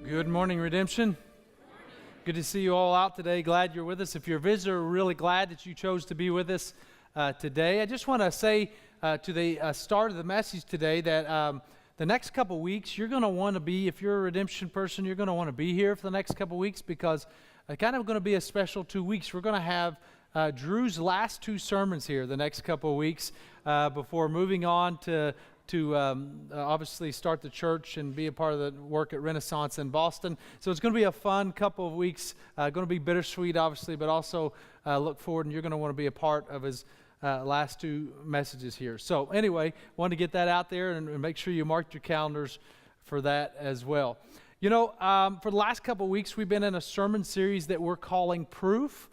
Good morning, Redemption. Good to see you all out today. Glad you're with us. If you're a visitor, we're really glad that you chose to be with us today. I just want to say to the start of the message today that the next couple weeks, you're going to want to be, if you're a Redemption person, you're going to want to be here for the next couple weeks because it's kind of going to be a special 2 weeks. We're going to have Drew's last two sermons here the next couple of weeks before moving on to obviously start the church and be a part of the work at Renaissance in Boston. So it's going to be a fun couple of weeks, going to be bittersweet, obviously, but also look forward, and you're going to want to be a part of his last two messages here. So anyway, wanted to get that out there and make sure you marked your calendars for that as well. You know, for the last couple of weeks, we've been in a sermon series that we're calling Proof.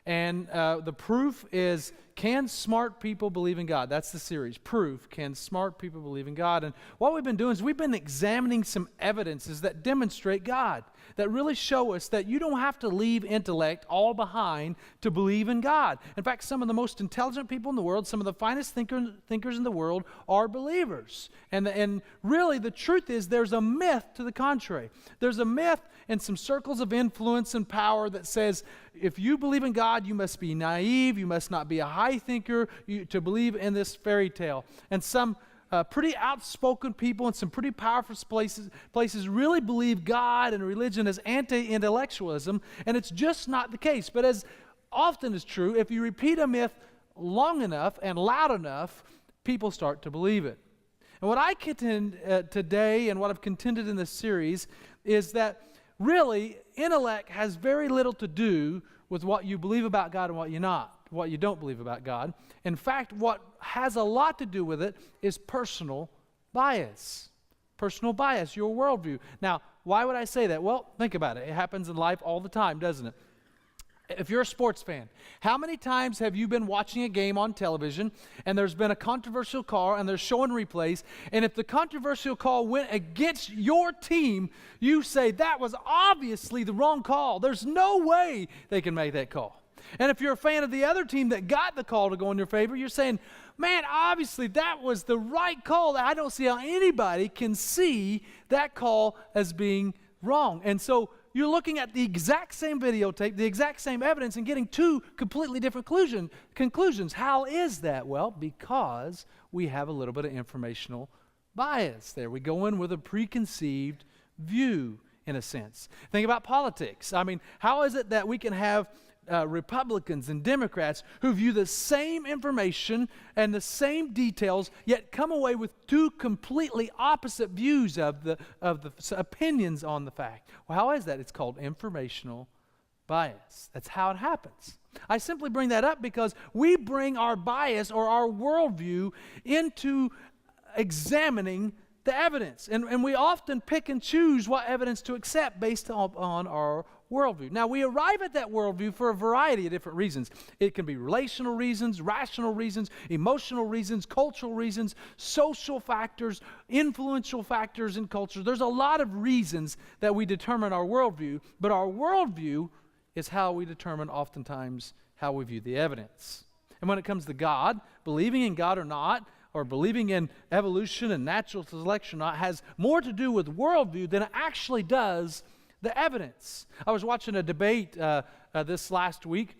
And the proof is, can smart people believe in God? That's the series, Proof, can smart people believe in God? And what we've been doing is we've been examining some evidences that demonstrate God, that really show us that you don't have to leave intellect all behind to believe in God. In fact, some of the most intelligent people in the world, some of the finest thinkers in the world are believers. And really the truth is there's a myth to the contrary. There's a myth in some circles of influence and power that says if you believe in God, you must be naive, you must not be a high thinker to believe in this fairy tale. And some pretty outspoken people in some pretty powerful places really believe God and religion is anti-intellectualism, and it's just not the case. But as often is true, if you repeat a myth long enough and loud enough, people start to believe it. And what I contend today, and what I've contended in this series, is that really intellect has very little to do with what you believe about God and what you don't believe about God. In fact, what has a lot to do with it is personal bias. Personal bias, your worldview. Now, why would I say that? Well, think about it. It happens in life all the time, doesn't it? If you're a sports fan, how many times have you been watching a game on television and there's been a controversial call and they're showing replays, and if the controversial call went against your team, you say that was obviously the wrong call. There's no way they can make that call. And if you're a fan of the other team that got the call to go in your favor, you're saying, man, obviously that was the right call. I don't see how anybody can see that call as being wrong. And so you're looking at the exact same videotape, the exact same evidence, and getting two completely different conclusions. How is that? Well, because we have a little bit of informational bias there. We go in with a preconceived view, in a sense. Think about politics. I mean, how is it that we can have Republicans and Democrats who view the same information and the same details, yet come away with two completely opposite views of the opinions on the fact? Well, how is that? It's called informational bias. That's how it happens. I simply bring that up because we bring our bias or our worldview into examining the evidence. And we often pick and choose what evidence to accept based on our worldview. Now, we arrive at that worldview for a variety of different reasons. It can be relational reasons, rational reasons, emotional reasons, cultural reasons, social factors, influential factors in culture. There's a lot of reasons that we determine our worldview, but our worldview is how we determine oftentimes how we view the evidence. And when it comes to God, believing in God or not, or believing in evolution and natural selection or not, has more to do with worldview than it actually does the evidence. I was watching a debate this last week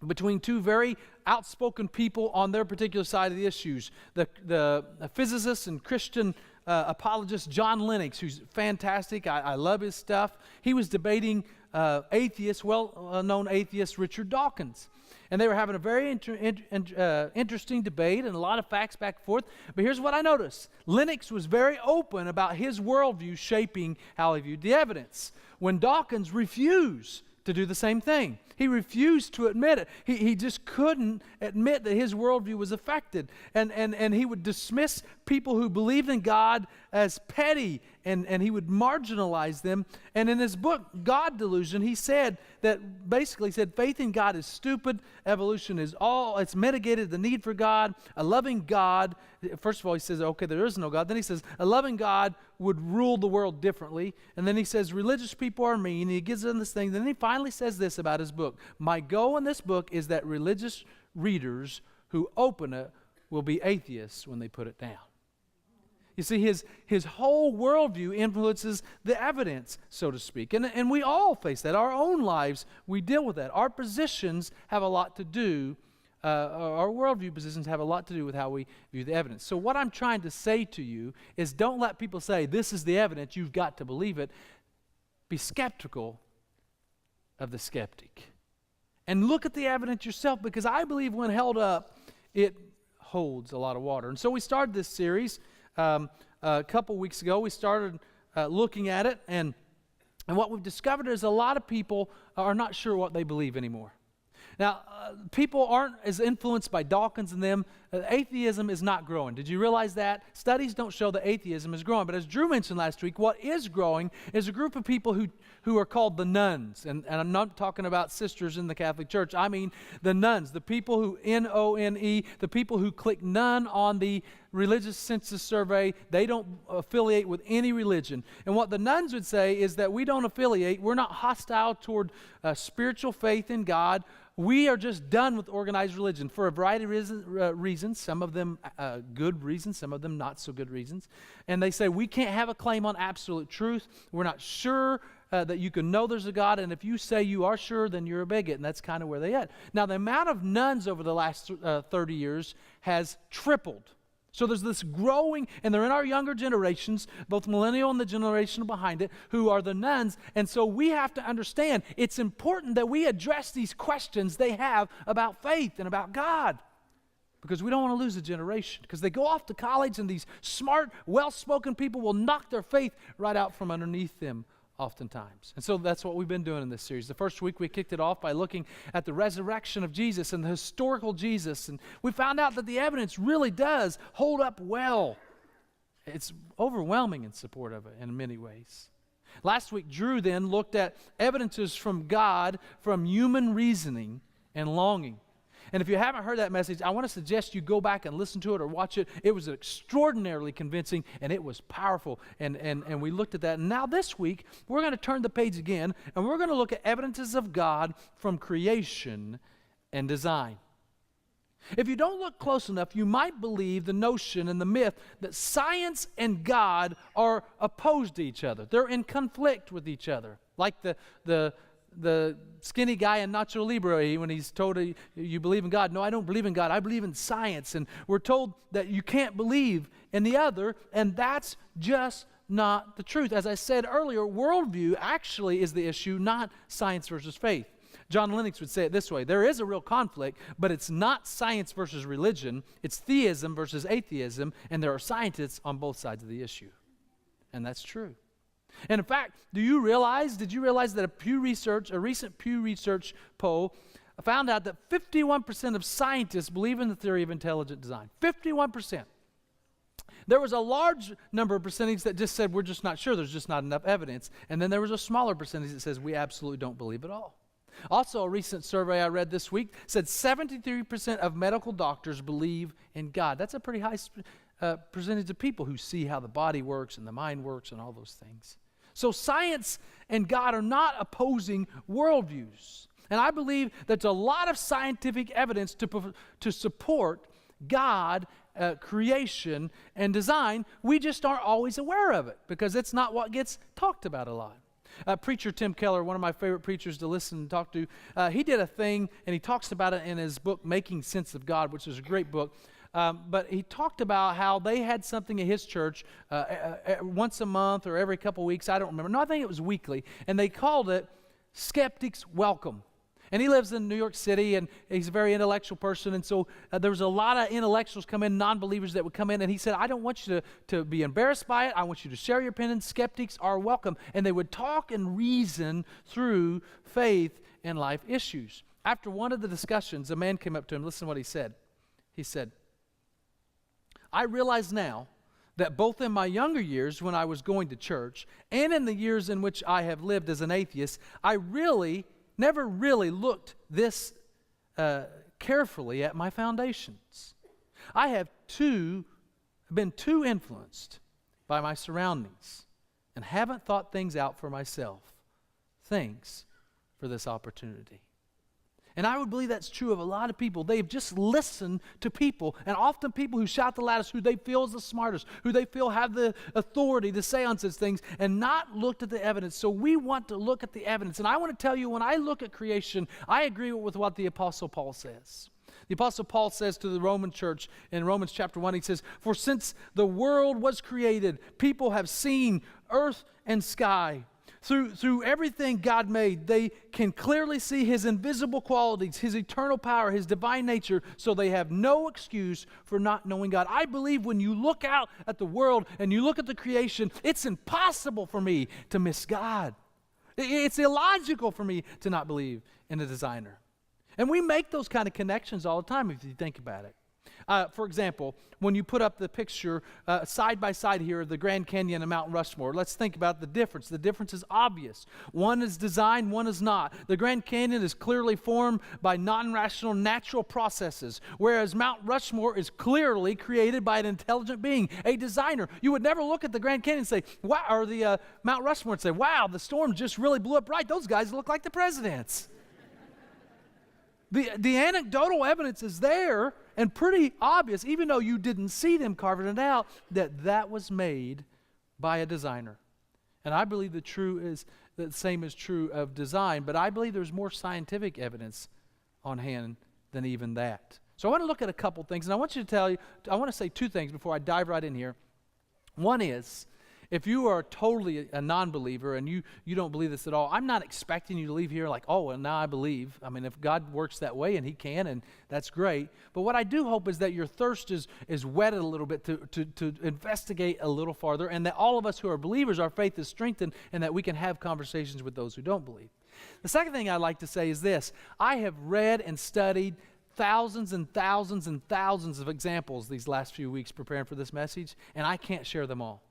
between two very outspoken people on their particular side of the issues. The physicist and Christian apologist John Lennox, who's fantastic. I love his stuff. He was debating well-known atheist Richard Dawkins. And they were having a very interesting debate and a lot of facts back and forth. But here's what I noticed. Lennox was very open about his worldview shaping how he viewed the evidence, when Dawkins refused to do the same thing. He refused to admit it. He just couldn't admit that his worldview was affected. And he would dismiss people who believed in God as petty, and he would marginalize them. And in his book, God Delusion, he said that basically said faith in God is stupid, evolution is it's mitigated the need for God, a loving God. First of all, he says, okay, there is no God. Then he says, a loving God would rule the world differently. And then he says, religious people are mean. And he gives them this thing. Then he finally says this about his book. My goal in this book is that religious readers who open it will be atheists when they put it down. You see, his whole worldview influences the evidence, so to speak. And we all face that. Our own lives, we deal with that. Our positions have a lot to do, our worldview positions have a lot to do with how we view the evidence. So what I'm trying to say to you is don't let people say, this is the evidence, you've got to believe it. Be skeptical of the skeptic. And look at the evidence yourself, because I believe when held up, it holds a lot of water. And so we started this series a couple weeks ago. We started looking at it, and what we've discovered is a lot of people are not sure what they believe anymore. Now, people aren't as influenced by Dawkins and them. Atheism is not growing. Did you realize that? Studies don't show that atheism is growing. But as Drew mentioned last week, what is growing is a group of people who are called the nuns. And I'm not talking about sisters in the Catholic Church. I mean the nuns, the people who, N-O-N-E, the people who click none on the religious census survey. They don't affiliate with any religion. And what the nuns would say is that we don't affiliate. We're not hostile toward spiritual faith in God. We are just done with organized religion for a variety of reasons, some of them good reasons, some of them not so good reasons. And they say we can't have a claim on absolute truth. We're not sure that you can know there's a God, and if you say you are sure, then you're a bigot, and that's kind of where they at. Now, the amount of nuns over the last 30 years has tripled. So there's this growing, and they're in our younger generations, both millennial and the generation behind it, who are the nuns. And so we have to understand it's important that we address these questions they have about faith and about God, because we don't want to lose a generation. Because they go off to college, and these smart, well-spoken people will knock their faith right out from underneath them oftentimes. And so that's what we've been doing in this series. The first week we kicked it off by looking at the resurrection of Jesus and the historical Jesus, and we found out that the evidence really does hold up well. It's overwhelming in support of it in many ways. Last week, Drew then looked at evidences from God, from human reasoning and longing. And if you haven't heard that message, I want to suggest you go back and listen to it or watch it. It was extraordinarily convincing, and it was powerful, and we looked at that. And now this week, we're going to turn the page again, and we're going to look at evidences of God from creation and design. If you don't look close enough, you might believe the notion and the myth that science and God are opposed to each other. They're in conflict with each other, like the skinny guy in Nacho Libre when he's told, you believe in God. No, I don't believe in God. I believe in science. And we're told that you can't believe in the other, and that's just not the truth. As I said earlier, worldview actually is the issue, not science versus faith. John Lennox would say it this way: there is a real conflict, but it's not science versus religion. It's theism versus atheism, and there are scientists on both sides of the issue. And that's true. And in fact, did you realize that a recent Pew Research poll found out that 51% of scientists believe in the theory of intelligent design? 51%. There was a large number of percentage that just said, we're just not sure, there's just not enough evidence. And then there was a smaller percentage that says, we absolutely don't believe at all. Also, a recent survey I read this week said 73% of medical doctors believe in God. That's a pretty high percentage of people who see how the body works and the mind works and all those things. So science and God are not opposing worldviews. And I believe there's a lot of scientific evidence to support God, creation, and design. We just aren't always aware of it because it's not what gets talked about a lot. Preacher Tim Keller, one of my favorite preachers to listen and talk to, he did a thing, and he talks about it in his book, Making Sense of God, which is a great book. But he talked about how they had something at his church once a month or every couple weeks. I don't remember. No, I think it was weekly. And they called it Skeptics Welcome. And he lives in New York City, and he's a very intellectual person. And so there was a lot of intellectuals come in, non-believers that would come in. And he said, I don't want you to be embarrassed by it. I want you to share your opinions. Skeptics are welcome. And they would talk and reason through faith and life issues. After one of the discussions, a man came up to him. Listen to what he said. He said, I realize now that both in my younger years when I was going to church and in the years in which I have lived as an atheist, I never really looked this carefully at my foundations. I have been too influenced by my surroundings and haven't thought things out for myself. Thanks for this opportunity. And I would believe that's true of a lot of people. They've just listened to people, and often people who shout the loudest, who they feel is the smartest, who they feel have the authority to say on such things, and not looked at the evidence. So we want to look at the evidence. And I want to tell you, when I look at creation, I agree with what the Apostle Paul says. The Apostle Paul says to the Roman church in Romans chapter 1, he says, "For since the world was created, people have seen earth and sky. Through everything God made, they can clearly see His invisible qualities, His eternal power, His divine nature, so they have no excuse for not knowing God." I believe when you look out at the world and you look at the creation, it's impossible for me to miss God. It's illogical for me to not believe in a designer. And we make those kind of connections all the time if you think about it. For example, when you put up the picture side by side here of the Grand Canyon and Mount Rushmore, let's think about the difference. The difference is obvious. One is designed, one is not. The Grand Canyon is clearly formed by non-rational natural processes, whereas Mount Rushmore is clearly created by an intelligent being, a designer. You would never look at the Grand Canyon and say, wow, or the Mount Rushmore and say, wow, the storm just really blew up right. Those guys look like the presidents. The anecdotal evidence is there and pretty obvious, even though you didn't see them carving it out, that was made by a designer. And I believe the same is true of design, but I believe there's more scientific evidence on hand than even that. So I want to look at a couple things, and I want to say two things before I dive right in here. One is, if you are totally a non-believer and you don't believe this at all, I'm not expecting you to leave here like, oh, well, now I believe. I mean, if God works that way, and He can, and that's great. But what I do hope is that your thirst is whetted a little bit to investigate a little farther, and that all of us who are believers, our faith is strengthened, and that we can have conversations with those who don't believe. The second thing I'd like to say is this. I have read and studied thousands and thousands and thousands of examples these last few weeks preparing for this message, and I can't share them all.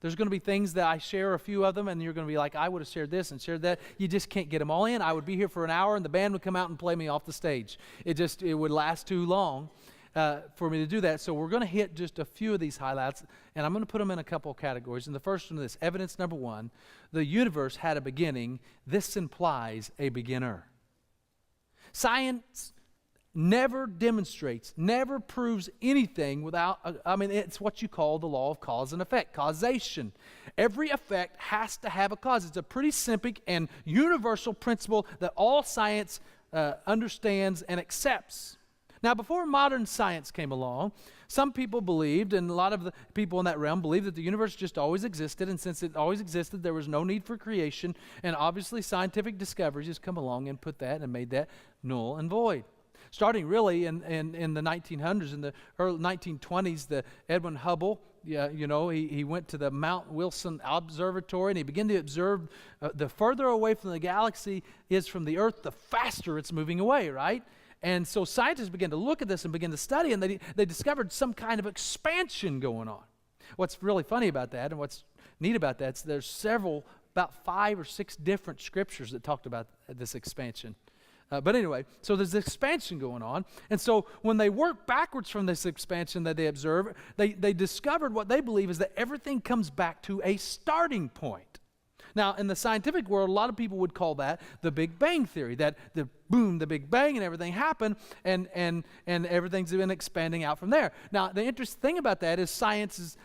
There's going to be things that I share a few of them, and you're going to be like, I would have shared this and shared that. You just can't get them all in. I would be here for an hour, and the band would come out and play me off the stage. It would last too long for me to do that. So we're going to hit just a few of these highlights, and I'm going to put them in a couple of categories. And the first one is this. Evidence number one, the universe had a beginning. This implies a beginner. Science never demonstrates, never proves anything without, it's what you call the law of cause and effect, causation. Every effect has to have a cause. It's a pretty simple and universal principle that all science understands and accepts. Now, before modern science came along, some people believed, and a lot of the people in that realm believed, that the universe just always existed, and since it always existed, there was no need for creation, and obviously scientific discoveries has come along and put that and made that null and void. Starting really in the 1900s, in the early 1920s, the Edwin Hubble, he went to the Mount Wilson Observatory, and he began to observe the further away from the galaxy is from the Earth, the faster it's moving away, right? And so scientists began to look at this and begin to study, and they discovered some kind of expansion going on. What's really funny about that, and what's neat about that, is there's about 5 or 6 different scriptures that talked about this expansion. But anyway, so there's this expansion going on. And so when they work backwards from this expansion that they observe, they discovered what they believe is that everything comes back to a starting point. Now, in the scientific world, a lot of people would call that the Big Bang Theory, that the Big Bang, and everything happened, and everything's been expanding out from there. Now, the interesting thing about that is science is,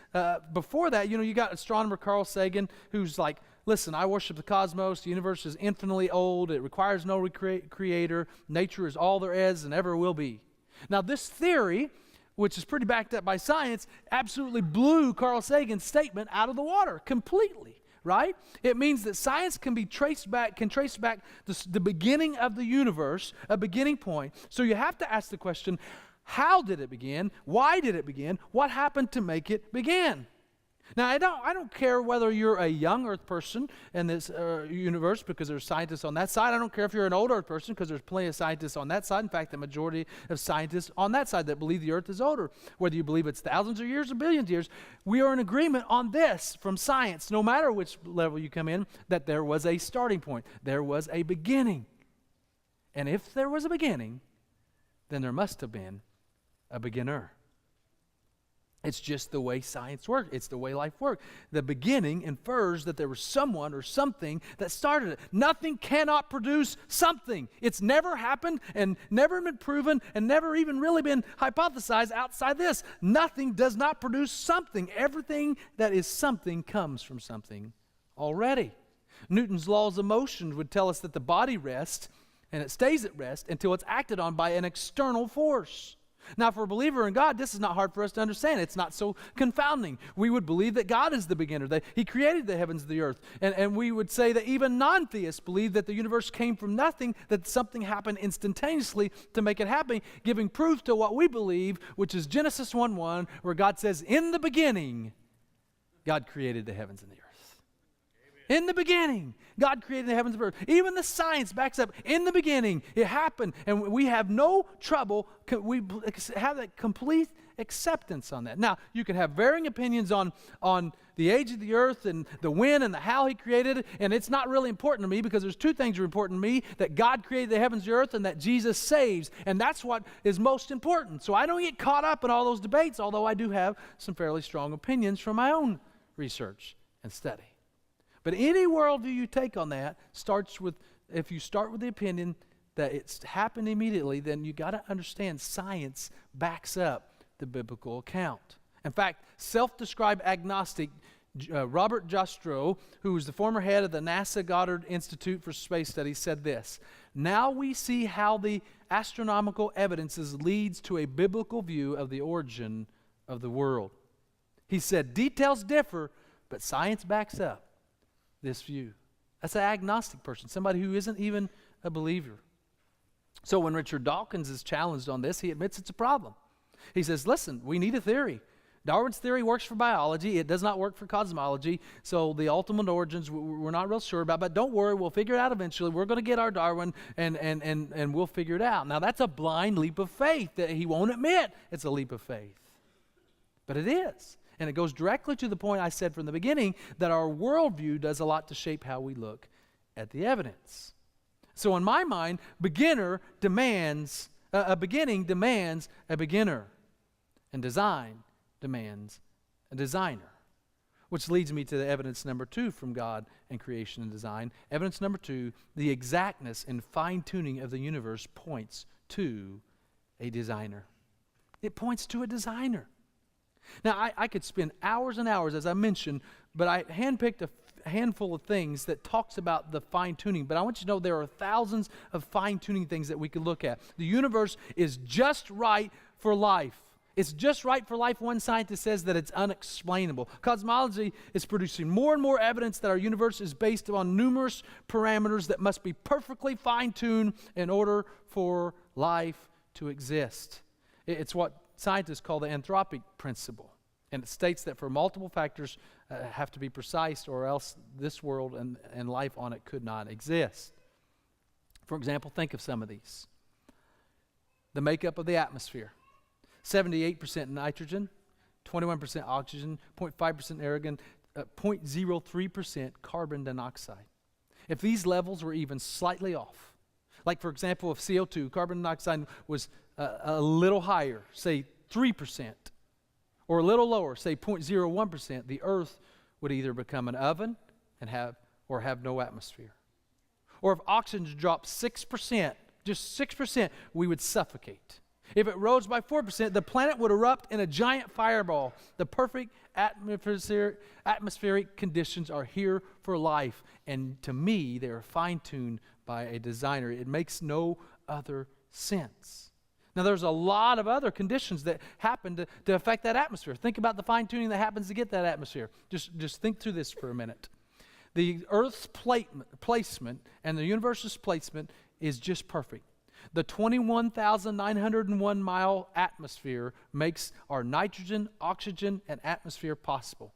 before that, you got astronomer Carl Sagan, who's like, listen, I worship the cosmos. The universe is infinitely old. It requires no creator. Nature is all there is and ever will be. Now, this theory, which is pretty backed up by science, absolutely blew Carl Sagan's statement out of the water completely, right? It means that science can trace back the beginning of the universe, a beginning point. So you have to ask the question, how did it begin? Why did it begin? What happened to make it begin? Now, I don't care whether you're a young earth person in this universe, because there's scientists on that side. I don't care if you're an old earth person, because there's plenty of scientists on that side. In fact, the majority of scientists on that side that believe the earth is older. Whether you believe it's thousands of years or billions of years, we are in agreement on this from science, no matter which level you come in, that there was a starting point. There was a beginning. And if there was a beginning, then there must have been a beginner. It's just the way science works. It's the way life works. The beginning infers that there was someone or something that started it. Nothing cannot produce something. It's never happened and never been proven and never even really been hypothesized outside this. Nothing does not produce something. Everything that is something comes from something already. Newton's laws of motion would tell us that the body rests, and it stays at rest until it's acted on by an external force. Now, for a believer in God, this is not hard for us to understand. It's not so confounding. We would believe that God is the beginner, that He created the heavens and the earth. And we would say that even non-theists believe that the universe came from nothing, that something happened instantaneously to make it happen, giving proof to what we believe, which is Genesis 1:1, where God says, in the beginning, God created the heavens and the earth. In the beginning, God created the heavens and the earth. Even the science backs up. In the beginning, it happened. And we have no trouble. We have that complete acceptance on that. Now, you can have varying opinions on the age of the earth and the when and the how He created it. And it's not really important to me because there's two things that are important to me, that God created the heavens and the earth and that Jesus saves. And that's what is most important. So I don't get caught up in all those debates, although I do have some fairly strong opinions from my own research and study. But any worldview you take on that starts with, if you start with the opinion that it's happened immediately, then you got to understand science backs up the biblical account. In fact, self-described agnostic Robert Jastrow, who was the former head of the NASA Goddard Institute for Space Studies, said this: "Now we see how the astronomical evidences leads to a biblical view of the origin of the world." He said, "Details differ, but science backs up this view." That's an agnostic person, somebody who isn't even a believer. So when Richard Dawkins is challenged on this, he admits it's a problem. He says, listen, we need a theory. Darwin's theory works for biology. It does not work for cosmology. So the ultimate origins we're not real sure about, but don't worry, we'll figure it out eventually. We're going to get our Darwin and we'll figure it out. Now that's a blind leap of faith that he won't admit it's a leap of faith. But it is. And it goes directly to the point I said from the beginning, that our worldview does a lot to shape how we look at the evidence. So in my mind, a beginning demands a beginner, and design demands a designer. Which leads me to the evidence number 2 from God and creation and design. Evidence number 2, the exactness and fine-tuning of the universe points to a designer. It points to a designer. Now, I could spend hours and hours, as I mentioned, but I handpicked a handful of things that talks about the fine-tuning. But I want you to know there are thousands of fine-tuning things that we could look at. The universe is just right for life. It's just right for life. One scientist says that it's unexplainable. Cosmology is producing more and more evidence that our universe is based on numerous parameters that must be perfectly fine-tuned in order for life to exist. It's what scientists call the anthropic principle. And it states that for multiple factors have to be precise, or else this world and life on it could not exist. For example, think of some of these. The makeup of the atmosphere. 78% nitrogen, 21% oxygen, 0.5% argon, 0.03% carbon dioxide. If these levels were even slightly off, like for example, if CO2, carbon dioxide, was a little higher, say 3%, or a little lower, say 0.01%, the earth would either become an oven and have no atmosphere. Or if oxygen dropped 6%, just 6%, we would suffocate. If it rose by 4%, the planet would erupt in a giant fireball. The perfect atmospheric conditions are here for life. And to me, they are fine-tuned by a designer. It makes no other sense. Now, there's a lot of other conditions that happen to affect that atmosphere. Think about the fine-tuning that happens to get that atmosphere. Just think through this for a minute. The Earth's placement and the universe's placement is just perfect. The 21,901 mile atmosphere makes our nitrogen, oxygen, and atmosphere possible.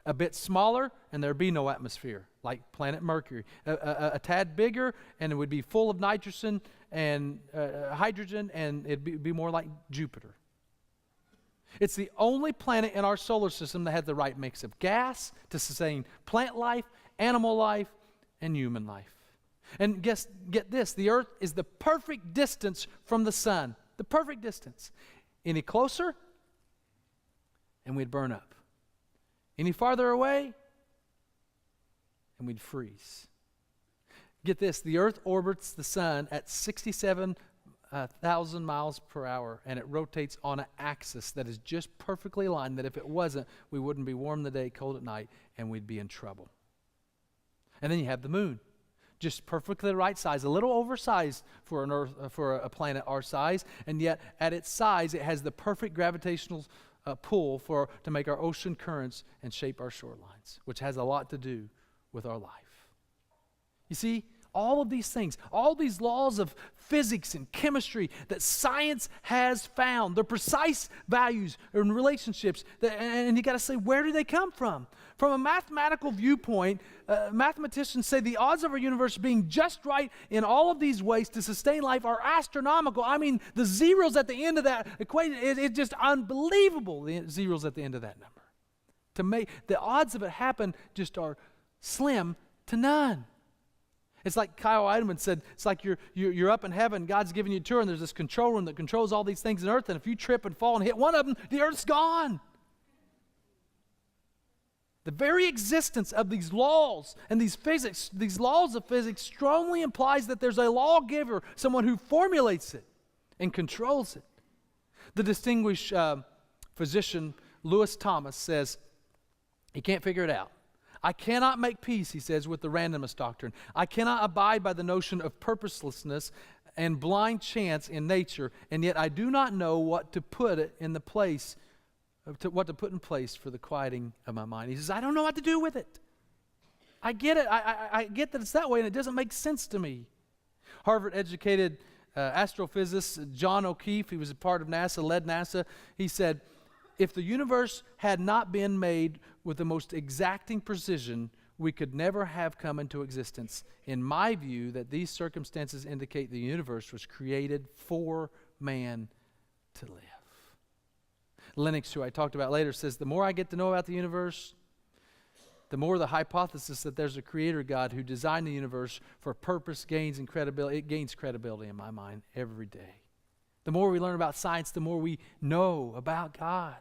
A bit smaller, and there'd be no atmosphere, like planet Mercury. A tad bigger, and it would be full of nitrogen and hydrogen, and it'd be more like Jupiter. It's the only planet in our solar system that has the right mix of gas to sustain plant life, animal life, and human life. And get this, the Earth is the perfect distance from the sun. The perfect distance. Any closer, and we'd burn up. Any farther away, and we'd freeze. Get this, the earth orbits the sun at 67,000 miles per hour, and it rotates on an axis that is just perfectly aligned, that if it wasn't, we wouldn't be warm in the day, cold at night, and we'd be in trouble. And then you have the moon, just perfectly the right size, a little oversized for an earth, for a planet our size, and yet at its size, it has the perfect gravitational pull to make our ocean currents and shape our shorelines, which has a lot to do with our life. You see, all of these things, all these laws of physics and chemistry that science has found, the precise values and relationships, and you got to say, where do they come from? From a mathematical viewpoint, mathematicians say the odds of our universe being just right in all of these ways to sustain life are astronomical. I mean, the zeros at the end of that equation, it's just unbelievable, the zeros at the end of that number. To make the odds of it happen just are slim to none. It's like Kyle Idleman said, it's like you're up in heaven, God's giving you a tour, and there's this control room that controls all these things on earth, and if you trip and fall and hit one of them, the earth's gone. The very existence of these laws and these laws of physics strongly implies that there's a lawgiver, someone who formulates it and controls it. The distinguished physician Lewis Thomas says, he can't figure it out. I cannot make peace, he says, with the randomness doctrine. I cannot abide by the notion of purposelessness and blind chance in nature, and yet I do not know what to put in place for the quieting of my mind. He says, I don't know what to do with it. I get it. I get that it's that way, and it doesn't make sense to me. Harvard-educated astrophysicist John O'Keefe, he was a part of NASA, led NASA, he said, if the universe had not been made with the most exacting precision, we could never have come into existence. In my view, that these circumstances indicate the universe was created for man to live. Lennox, who I talked about later, says, the more I get to know about the universe, the more the hypothesis that there's a creator God who designed the universe for purpose gains credibility. It gains credibility in my mind every day. The more we learn about science, the more we know about God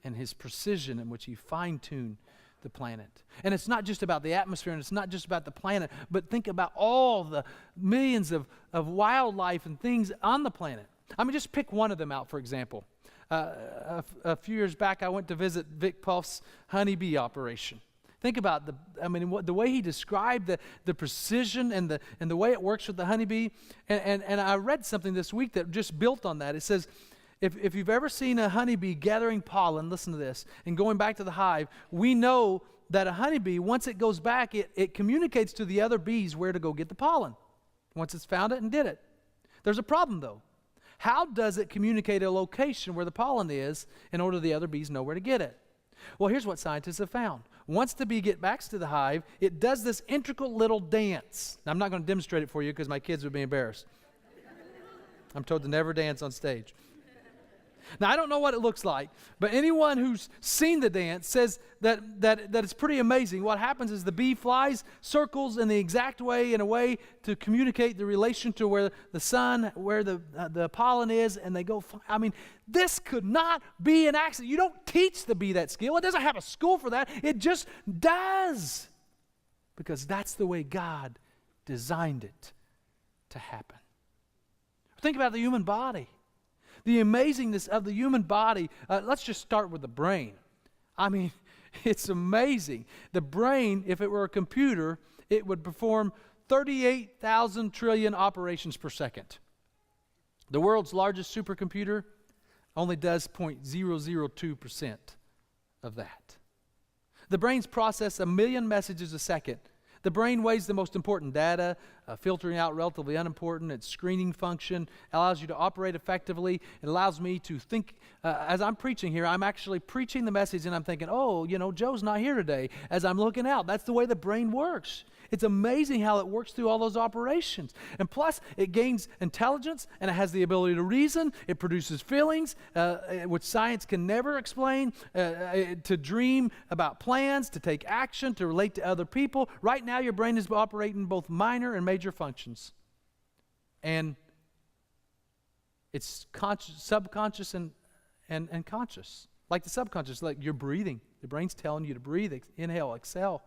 and his precision in which he fine-tuned the planet. And it's not just about the atmosphere, and it's not just about the planet, but think about all the millions of wildlife and things on the planet. I mean, just pick one of them out, for example. A few years back, I went to visit Vic Puff's honeybee operation. Think about the way he described the precision and the way it works with the honeybee. And I read something this week that just built on that. It says, if you've ever seen a honeybee gathering pollen, listen to this, and going back to the hive, we know that a honeybee, once it goes back, it communicates to the other bees where to go get the pollen. Once it's found it and did it. There's a problem, though. How does it communicate a location where the pollen is in order the other bees know where to get it? Well, here's what scientists have found. Once the bee gets back to the hive, it does this intricate little dance. Now, I'm not going to demonstrate it for you because my kids would be embarrassed. I'm told to never dance on stage. Now, I don't know what it looks like, but anyone who's seen the dance says that it's pretty amazing. What happens is the bee flies, circles in the exact way, in a way to communicate the relation to where the sun, where the pollen is, and they go fly. I mean, this could not be an accident. You don't teach the bee that skill. It doesn't have a school for that. It just does, because that's the way God designed it to happen. Think about the human body. The amazingness of the human body. Let's just start with the brain. I mean, it's amazing. The brain, if it were a computer, it would perform 38,000 trillion operations per second. The world's largest supercomputer only does 0.002% of that. The brains process 1 million messages a second. The brain weighs the most important data, filtering out relatively unimportant. Its screening function allows you to operate effectively. It allows me to think. As I'm preaching here, I'm actually preaching the message, and I'm thinking, oh, Joe's not here today. As I'm looking out, that's the way the brain works. It's amazing how it works through all those operations. And plus, it gains intelligence, and it has the ability to reason. It produces feelings, which science can never explain, to dream about plans, to take action, to relate to other people. Right now, your brain is operating both minor and major functions. And it's subconscious and conscious. Like the subconscious, like you're breathing. The brain's telling you to breathe, inhale, exhale.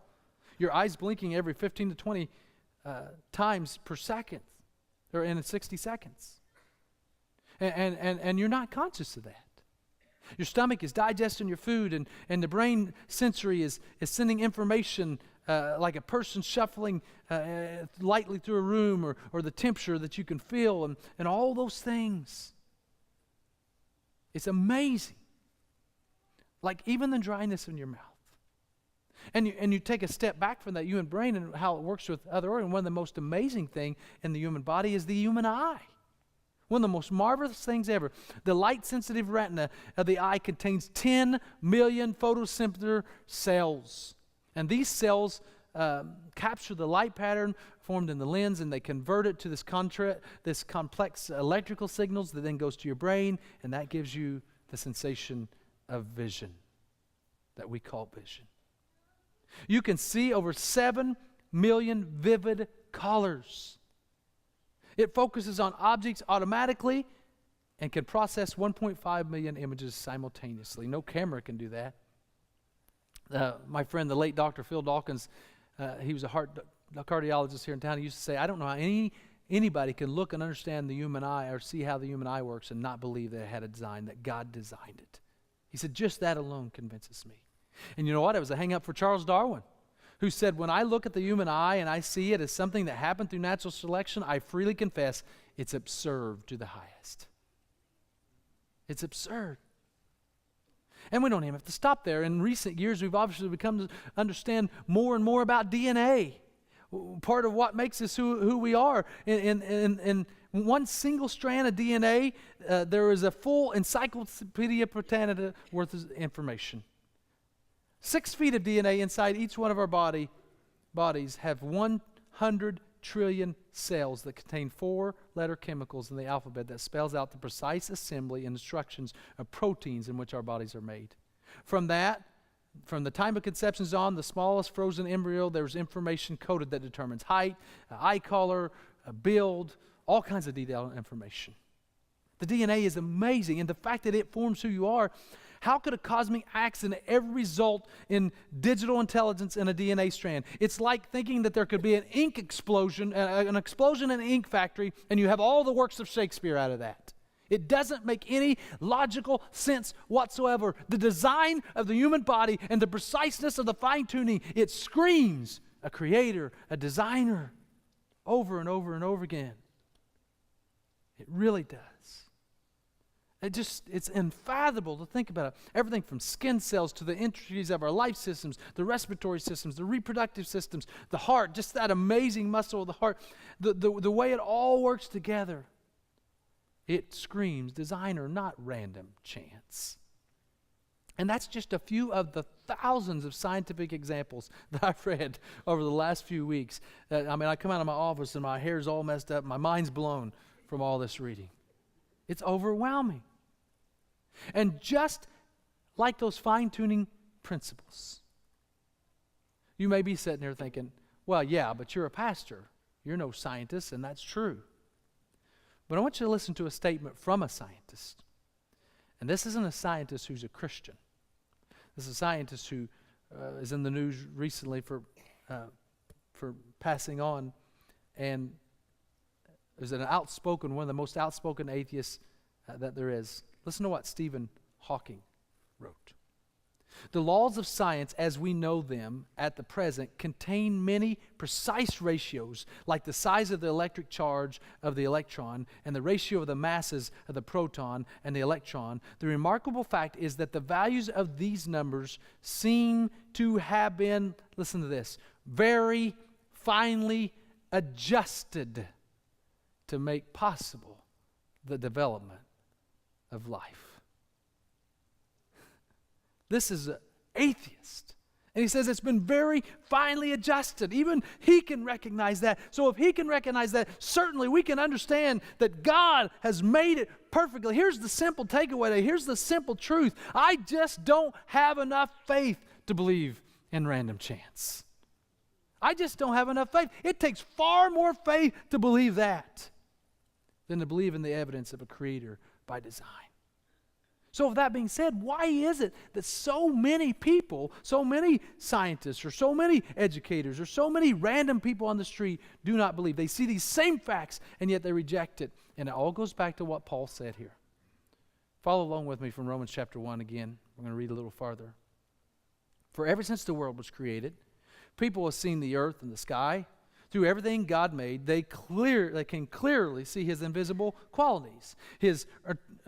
Your eyes blinking every 15 to 20 times per second, or in 60 seconds. And you're not conscious of that. Your stomach is digesting your food, and the brain sensory is sending information like a person shuffling lightly through a room, or the temperature that you can feel, and all those things. It's amazing. Like even the dryness in your mouth. And you take a step back from that human brain and how it works with other organs. One of the most amazing things in the human body is the human eye. One of the most marvelous things ever. The light-sensitive retina of the eye contains 10 million photoreceptor cells. And these cells capture the light pattern formed in the lens, and they convert it to this complex electrical signals that then goes to your brain, and that gives you the sensation of vision that we call vision. You can see over 7 million vivid colors. It focuses on objects automatically and can process 1.5 million images simultaneously. No camera can do that. My friend, the late Dr. Phil Dawkins, he was a cardiologist here in town. He used to say, I don't know how anybody can look and understand the human eye or see how the human eye works and not believe that it had a design, that God designed it. He said, just that alone convinces me. And you know what? It was a hang-up for Charles Darwin, who said, when I look at the human eye and I see it as something that happened through natural selection, I freely confess it's absurd to the highest. It's absurd. And we don't even have to stop there. In recent years, we've obviously become to understand more and more about DNA. Part of what makes us who we are. In one single strand of DNA, there is a full Encyclopedia Britannica worth of information. 6 feet of DNA inside each one of our bodies have 100 trillion cells that contain 4-letter chemicals in the alphabet that spells out the precise assembly and instructions of proteins in which our bodies are made. From the time of conception on, the smallest frozen embryo, there's information coded that determines height, eye color, build, all kinds of detailed information. The DNA is amazing, and the fact that it forms who you are. How could a cosmic accident ever result in digital intelligence in a DNA strand? It's like thinking that there could be an ink explosion, an explosion in an ink factory, and you have all the works of Shakespeare out of that. It doesn't make any logical sense whatsoever. The design of the human body and the preciseness of the fine-tuning, it screams a creator, a designer, over and over and over again. It really does. It's unfathomable to think about it. Everything from skin cells to the entities of our life systems, the respiratory systems, the reproductive systems, the heart, just that amazing muscle of the heart, the way it all works together. It screams designer, not random chance. And that's just a few of the thousands of scientific examples that I've read over the last few weeks. I come out of my office and my hair's all messed up, my mind's blown from all this reading. It's overwhelming. And just like those fine-tuning principles, you may be sitting there thinking, well, yeah, but you're a pastor. You're no scientist, and that's true. But I want you to listen to a statement from a scientist. And this isn't a scientist who's a Christian. This is a scientist who is in the news recently for passing on, and is one of the most outspoken atheists that there is. Listen to what Stephen Hawking wrote. The laws of science as we know them at the present contain many precise ratios, like the size of the electric charge of the electron and the ratio of the masses of the proton and the electron. The remarkable fact is that the values of these numbers seem to have been, listen to this, very finely adjusted to make possible the development of life. This is an atheist. And he says it's been very finely adjusted. Even he can recognize that. So if he can recognize that, certainly we can understand that God has made it perfectly. Here's the simple takeaway. Here's the simple truth. I just don't have enough faith to believe in random chance. I just don't have enough faith. It takes far more faith to believe that than to believe in the evidence of a creator by design. So with that being said, why is it that so many people, so many scientists, or so many educators, or so many random people on the street do not believe? They see these same facts, and yet they reject it. And it all goes back to what Paul said here. Follow along with me from Romans chapter 1 again. We're going to read a little farther. For ever since the world was created, people have seen the earth and the sky. Through everything God made, they can clearly see His invisible qualities, His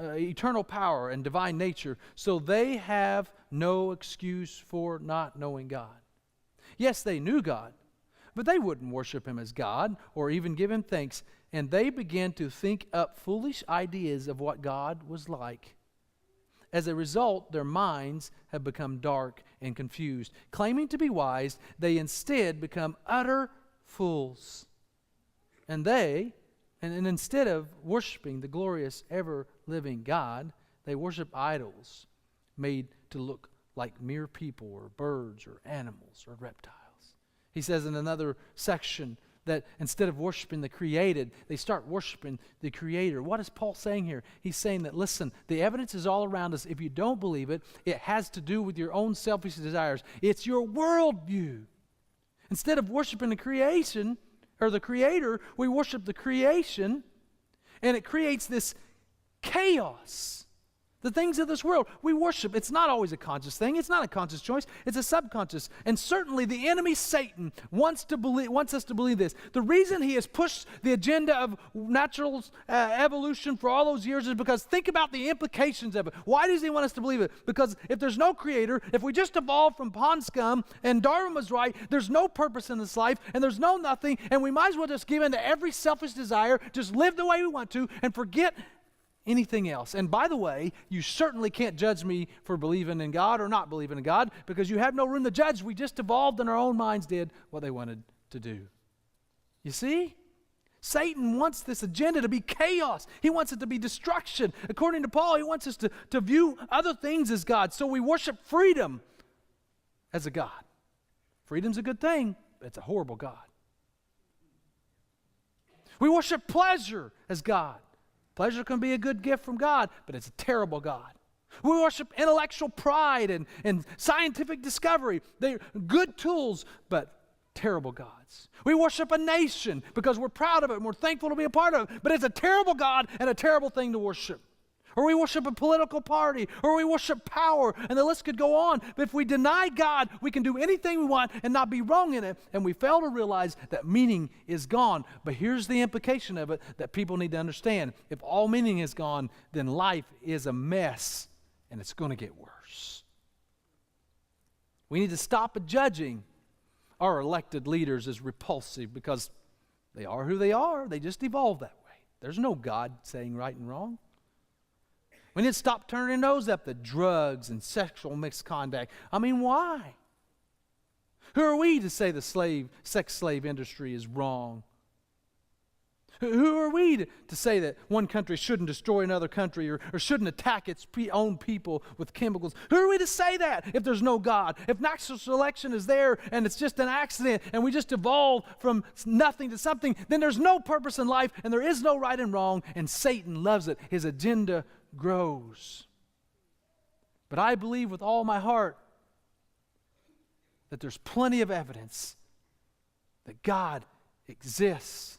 eternal power and divine nature, so they have no excuse for not knowing God. Yes, they knew God, but they wouldn't worship Him as God or even give Him thanks, and they began to think up foolish ideas of what God was like. As a result, their minds have become dark and confused. Claiming to be wise, they instead become utter fools. And instead of worshiping the glorious, ever-living God, they worship idols made to look like mere people or birds or animals or reptiles. He says in another section that instead of worshiping the created, they start worshiping the Creator. What is Paul saying here? He's saying that, listen, the evidence is all around us. If you don't believe it, it has to do with your own selfish desires. It's your worldview. Instead of worshiping the creation or the Creator, we worship the creation, and it creates this chaos. The things of this world, we worship. It's not always a conscious thing. It's not a conscious choice. It's a subconscious. And certainly the enemy, Satan, wants us to believe this. The reason he has pushed the agenda of natural evolution for all those years is because think about the implications of it. Why does he want us to believe it? Because if there's no Creator, if we just evolved from pond scum and Darwin was right, there's no purpose in this life and there's no nothing, and we might as well just give in to every selfish desire, just live the way we want to and forget anything else. And by the way, you certainly can't judge me for believing in God or not believing in God, because you have no room to judge. We just evolved and our own minds did what they wanted to do. You see? Satan wants this agenda to be chaos. He wants it to be destruction. According to Paul, he wants us to view other things as God. So we worship freedom as a God. Freedom's a good thing, but it's a horrible God. We worship pleasure as God. Pleasure can be a good gift from God, but it's a terrible God. We worship intellectual pride and scientific discovery. They're good tools, but terrible gods. We worship a nation because we're proud of it and we're thankful to be a part of it, but it's a terrible God and a terrible thing to worship. Or we worship a political party, or we worship power, and the list could go on. But if we deny God, we can do anything we want and not be wrong in it, and we fail to realize that meaning is gone. But here's the implication of it that people need to understand. If all meaning is gone, then life is a mess, and it's going to get worse. We need to stop judging our elected leaders as repulsive, because they are who they are. They just evolved that way. There's no God saying right and wrong. We need to stop turning our nose up at drugs and sexual misconduct. I mean, why? Who are we to say the sex slave industry is wrong? Who are we to say that one country shouldn't destroy another country or shouldn't attack its own people with chemicals? Who are we to say that if there's no God? If natural selection is there and it's just an accident and we just evolved from nothing to something, then there's no purpose in life and there is no right and wrong, and Satan loves it. His agenda grows. But I believe with all my heart that there's plenty of evidence that God exists.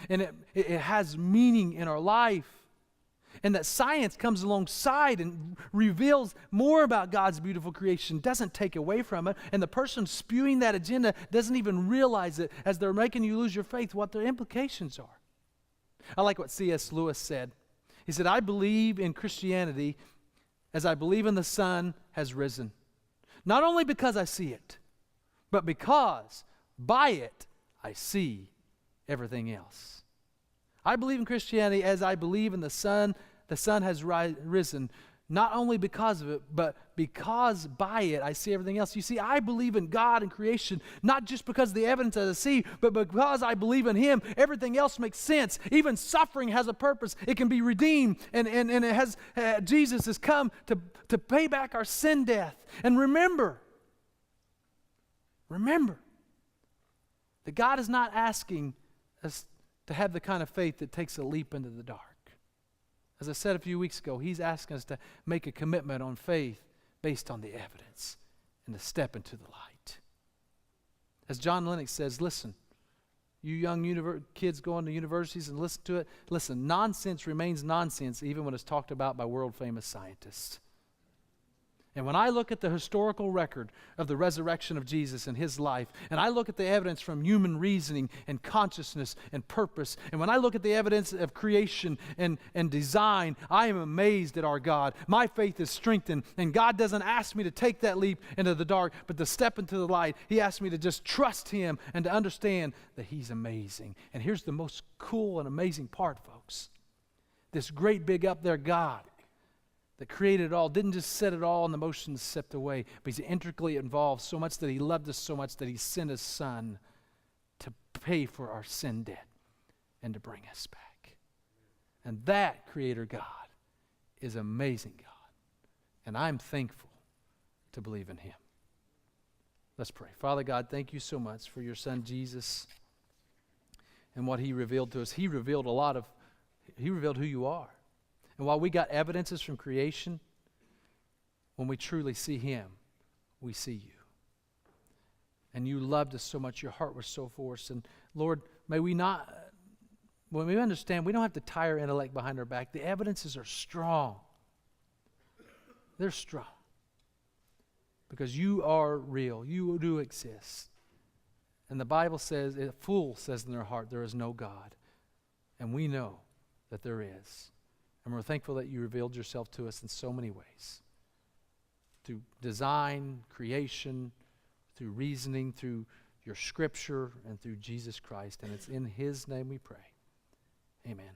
And it has meaning in our life. And that science comes alongside and reveals more about God's beautiful creation, doesn't take away from it. And the person spewing that agenda doesn't even realize it as they're making you lose your faith, what their implications are. I like what C.S. Lewis said. He said, I believe in Christianity as I believe in the sun has risen. Not only because I see it, but because by it I see everything else. I believe in Christianity as I believe in the sun has risen, not only because of it, but because by it I see everything else. You see, I believe in God and creation, not just because of the evidence that I see, but because I believe in Him, everything else makes sense. Even suffering has a purpose. It can be redeemed, and it has Jesus has come to pay back our sin death. And remember that God is not asking us to have the kind of faith that takes a leap into the dark. As I said a few weeks ago, He's asking us to make a commitment on faith based on the evidence and to step into the light. As John Lennox says, listen, you young kids going to universities and listen to it, listen, nonsense remains nonsense even when it's talked about by world-famous scientists. And when I look at the historical record of the resurrection of Jesus and His life, and I look at the evidence from human reasoning and consciousness and purpose, and when I look at the evidence of creation and design, I am amazed at our God. My faith is strengthened, and God doesn't ask me to take that leap into the dark, but to step into the light. He asks me to just trust Him and to understand that He's amazing. And here's the most cool and amazing part, folks. This great big up there God that created it all, didn't just set it all in the motion and stepped away, but He's intricately involved so much that He loved us so much that He sent His Son to pay for our sin debt and to bring us back. And that Creator God is amazing God. And I'm thankful to believe in Him. Let's pray. Father God, thank You so much for Your Son Jesus and what He revealed to us. He revealed who You are. And while we got evidences from creation, when we truly see Him, we see You. And You loved us so much. Your heart was so for us. And Lord, may we not, when we understand, we don't have to tie our intellect behind our back. The evidences are strong. They're strong. Because You are real. You do exist. And the Bible says, a fool says in their heart, there is no God. And we know that there is. And we're thankful that You revealed Yourself to us in so many ways. Through design, creation, through reasoning, through Your Scripture, and through Jesus Christ. And it's in His name we pray. Amen.